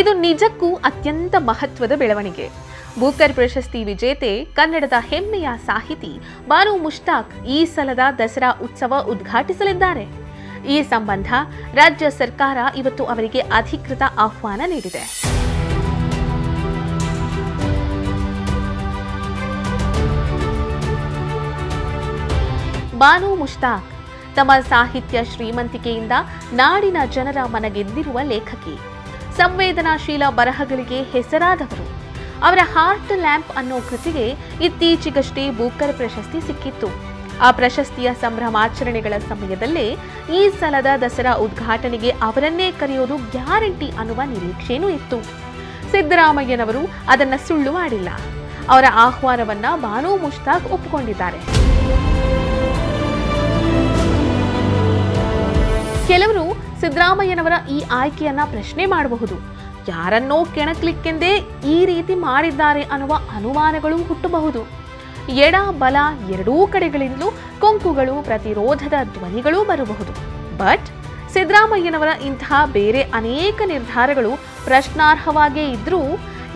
ಇದು ನಿಜಕ್ಕೂ ಅತ್ಯಂತ ಮಹತ್ವದ ಬೆಳವಣಿಗೆ. ಬೂಕರ್ ಪ್ರಶಸ್ತಿ ವಿಜೇತೆ ಕನ್ನಡದ ಹೆಮ್ಮೆಯ ಸಾಹಿತಿ ಬಾನು ಮುಷ್ತಾಕ್ ಈ ಸಲದ ದಸರಾ ಉತ್ಸವ ಉದ್ಘಾಟಿಸಲಿದ್ದಾರೆ. ಈ ಸಂಬಂಧ ರಾಜ್ಯ ಸರ್ಕಾರ ಇವತ್ತು ಅವರಿಗೆ ಅಧಿಕೃತ ಆಹ್ವಾನ ನೀಡಿದೆ. ಬಾನು ಮುಷ್ತಾಕ್ ತಮ್ಮ ಸಾಹಿತ್ಯ ಶ್ರೀಮಂತಿಕೆಯಿಂದ ನಾಡಿನ ಜನರ ಮನಗೆದ್ದಿರುವ ಲೇಖಕಿ. ಸಂವೇದನಾಶೀಲ ಬರಹಗಳಿಗೆ ಹೆಸರಾದವರು. ಅವರ ಹಾರ್ಟ್ ಲ್ಯಾಂಪ್ ಅನ್ನೋ ಕೃತಿಗೆ ಇತ್ತೀಚೆಗಷ್ಟೇ ಬೂಕರ್ ಪ್ರಶಸ್ತಿ ಸಿಕ್ಕಿತ್ತು. ಆ ಪ್ರಶಸ್ತಿಯ ಸಂಭ್ರಮಾಚರಣೆಗಳ ಸಮಯದಲ್ಲೇ ಈ ಸಲದ ದಸರಾ ಉದ್ಘಾಟನೆಗೆ ಅವರನ್ನೇ ಕರೆಯೋದು ಗ್ಯಾರಂಟಿ ಅನ್ನುವ ನಿರೀಕ್ಷೆನೂ ಇತ್ತು. ಸಿದ್ದರಾಮಯ್ಯನವರು ಅದನ್ನ ಸುಳ್ಳು ಮಾಡಿಲ್ಲ. ಅವರ ಆಹ್ವಾನವನ್ನ ಬಾನು ಮುಷ್ತಾಕ್ ಒಪ್ಪಿಕೊಂಡಿದ್ದಾರೆ. ಕೆಲವರು ಸಿದ್ದರಾಮಯ್ಯನವರ ಈ ಆಯ್ಕೆಯನ್ನ ಪ್ರಶ್ನೆ ಮಾಡಬಹುದು. ಯಾರನ್ನೋ ಕೆಣಕ್ಲಿಕ್ಕೆಂದೇ ಈ ರೀತಿ ಮಾಡಿದ್ದಾರೆ ಅನ್ನುವ ಅನುಮಾನಗಳು ಹುಟ್ಟಬಹುದು. ಎಡ ಬಲ ಎರಡೂ ಕಡೆಗಳಿಂದಲೂ ಕೊಂಕುಗಳು, ಪ್ರತಿರೋಧದ ಧ್ವನಿಗಳೂ ಬರಬಹುದು. ಬಟ್ ಸಿದ್ದರಾಮಯ್ಯನವರ ಇಂತಹ ಬೇರೆ ಅನೇಕ ನಿರ್ಧಾರಗಳು ಪ್ರಶ್ನಾರ್ಹವಾಗೇ ಇದ್ರೂ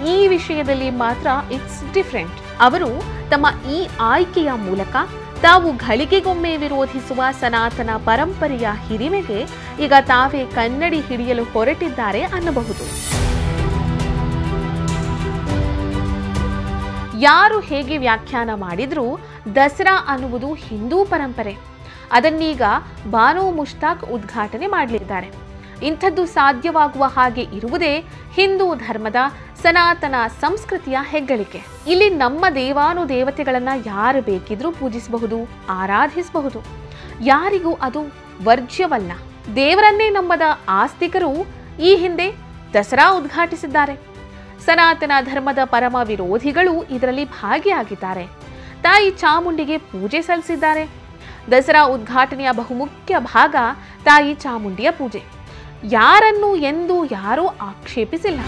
ಈ ವಿಷಯದಲ್ಲಿ ಮಾತ್ರ ಇಟ್ಸ್ ಡಿಫರೆಂಟ್. ಅವರು ತಮ್ಮ ಈ ಆಯ್ಕೆಯ ಮೂಲಕ ತಾವು ಘಳಿಗೆಗೊಮ್ಮೆ ವಿರೋಧಿಸುವ ಸನಾತನ ಪರಂಪರೆಯ ಹಿರಿಮೆಗೆ ಈಗ ತಾವೇ ಕನ್ನಡಿ ಹಿಡಿಯಲು ಹೊರಟಿದ್ದಾರೆ ಅನ್ನಬಹುದು. ಯಾರು ಹೇಗೆ ವ್ಯಾಖ್ಯಾನ ಮಾಡಿದ್ರೂ ದಸರಾ ಅನ್ನುವುದು ಹಿಂದೂ ಪರಂಪರೆ. ಅದನ್ನೀಗ ಬಾನು ಮುಷ್ತಾಕ್ ಉದ್ಘಾಟನೆ ಮಾಡಲಿದ್ದಾರೆ. ಇಂಥದ್ದು ಸಾಧ್ಯವಾಗುವ ಹಾಗೆ ಇರುವುದೇ ಹಿಂದೂ ಧರ್ಮದ ಸನಾತನ ಸಂಸ್ಕೃತಿಯ ಹೆಗ್ಗಳಿಕೆ. ಇಲ್ಲಿ ನಮ್ಮ ದೇವಾನುದೇವತೆಗಳನ್ನ ಯಾರು ಬೇಕಿದ್ರೂ ಪೂಜಿಸಬಹುದು, ಆರಾಧಿಸಬಹುದು. ಯಾರಿಗೂ ಅದು ವರ್ಜ್ಯವಲ್ಲ. ದೇವರನ್ನೇ ನಂಬದ ಆಸ್ತಿಕರು ಈ ಹಿಂದೆ ದಸರಾ ಉದ್ಘಾಟಿಸಿದ್ದಾರೆ. ಸನಾತನ ಧರ್ಮದ ಪರಮ ವಿರೋಧಿಗಳು ಇದರಲ್ಲಿ ಭಾಗಿಯಾಗಿದ್ದಾರೆ. ತಾಯಿ ಚಾಮುಂಡಿಗೆ ಪೂಜೆ ಸಲ್ಲಿಸಿದ್ದಾರೆ. ದಸರಾ ಉದ್ಘಾಟನೆಯ ಬಹುಮುಖ್ಯ ಭಾಗ ತಾಯಿ ಚಾಮುಂಡಿಯ ಪೂಜೆ. ಯಾರನ್ನೂ ಎಂದೂ ಯಾರೂ ಆಕ್ಷೇಪಿಸಿಲ್ಲ.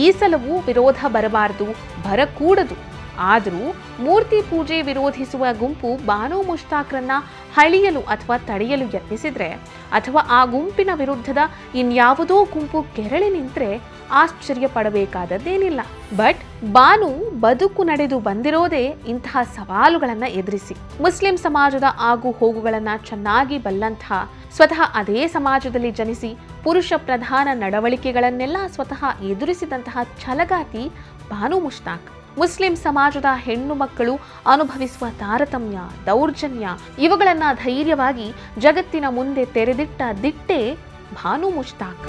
ಈ ಸಲವೂ ವಿರೋಧ ಬರಬಾರದು, ಬರಕೂಡದು. ಆದರೂ ಮೂರ್ತಿ ಪೂಜೆ ವಿರೋಧಿಸುವ ಗುಂಪು ಬಾನು ಮುಷ್ತಾಕ್ರನ್ನ ಹಳಿಯಲು ಅಥವಾ ತಡೆಯಲು ಯತ್ನಿಸಿದ್ರೆ, ಅಥವಾ ಆ ಗುಂಪಿನ ವಿರುದ್ಧದ ಇನ್ಯಾವುದೋ ಗುಂಪು ಕೆರಳಿ ನಿಂತ್ರೆ ಆಶ್ಚರ್ಯ ಪಡಬೇಕಾದದ್ದೇನಿಲ್ಲ. ಬಟ್ ಬಾನು ಬದುಕು ನಡೆದು ಬಂದಿರೋದೇ ಇಂತಹ ಸವಾಲುಗಳನ್ನ ಎದುರಿಸಿ. ಮುಸ್ಲಿಂ ಸಮಾಜದ ಆಗು ಹೋಗುಗಳನ್ನ ಚೆನ್ನಾಗಿ ಬಲ್ಲಂತಹ, ಸ್ವತಃ ಅದೇ ಸಮಾಜದಲ್ಲಿ ಜನಿಸಿ ಪುರುಷ ಪ್ರಧಾನ ನಡವಳಿಕೆಗಳನ್ನೆಲ್ಲ ಸ್ವತಃ ಎದುರಿಸಿದಂತಹ ಛಲಗಾತಿ ಬಾನು ಮುಷ್ತಾಕ್. ಮುಸ್ಲಿಂ ಸಮಾಜದ ಹೆಣ್ಣು ಮಕ್ಕಳು ಅನುಭವಿಸುವ ತಾರತಮ್ಯ, ದೌರ್ಜನ್ಯ ಇವುಗಳನ್ನ ಧೈರ್ಯವಾಗಿ ಜಗತ್ತಿನ ಮುಂದೆ ತೆರೆದಿಟ್ಟ ದಿಟ್ಟೆ ಬಾನು ಮುಷ್ತಾಕ್.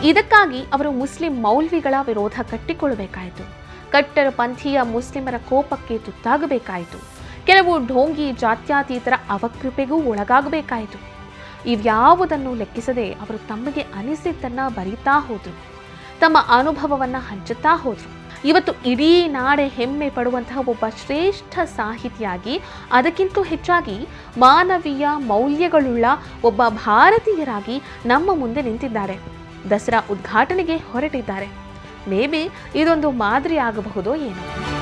ಇದಕ್ಕಾಗಿ ಅವರು ಮುಸ್ಲಿಂ ಮೌಲ್ವಿಗಳ ವಿರೋಧ ಕಟ್ಟಿಕೊಳ್ಳಬೇಕಾಯಿತು. ಕಟ್ಟರ ಪಂಥೀಯ ಮುಸ್ಲಿಮರ ಕೋಪಕ್ಕೆ ತುತ್ತಾಗಬೇಕಾಯಿತು. ಕೆಲವು ಢೋಂಗಿ ಜಾತ್ಯಾತೀತರ ಅವಕೃಪೆಗೂ ಒಳಗಾಗಬೇಕಾಯಿತು. ಇವ್ಯಾವುದನ್ನು ಲೆಕ್ಕಿಸದೆ ಅವರು ತಮಗೆ ಅನಿಸಿದ್ದನ್ನ ಬರೀತಾ ಹೋದ್ರು. ತಮ್ಮ ಅನುಭವವನ್ನ ಹಂಚುತ್ತಾ ಹೋದ್ರು. ಇವತ್ತು ಇಡೀ ನಾಡೆ ಹೆಮ್ಮೆ ಪಡುವಂತಹ ಒಬ್ಬ ಶ್ರೇಷ್ಠ ಸಾಹಿತಿಯಾಗಿ, ಅದಕ್ಕಿಂತ ಹೆಚ್ಚಾಗಿ ಮಾನವೀಯ ಮೌಲ್ಯಗಳುಳ್ಳ ಒಬ್ಬ ಭಾರತೀಯರಾಗಿ ನಮ್ಮ ಮುಂದೆ ನಿಂತಿದ್ದಾರೆ. ದಸರಾ ಉದ್ಘಾಟನೆಗೆ ಹೊರಟಿದ್ದಾರೆ. ಮೇ ಬಿ ಇದೊಂದು ಮಾದರಿ ಆಗಬಹುದೋ ಏನೋ.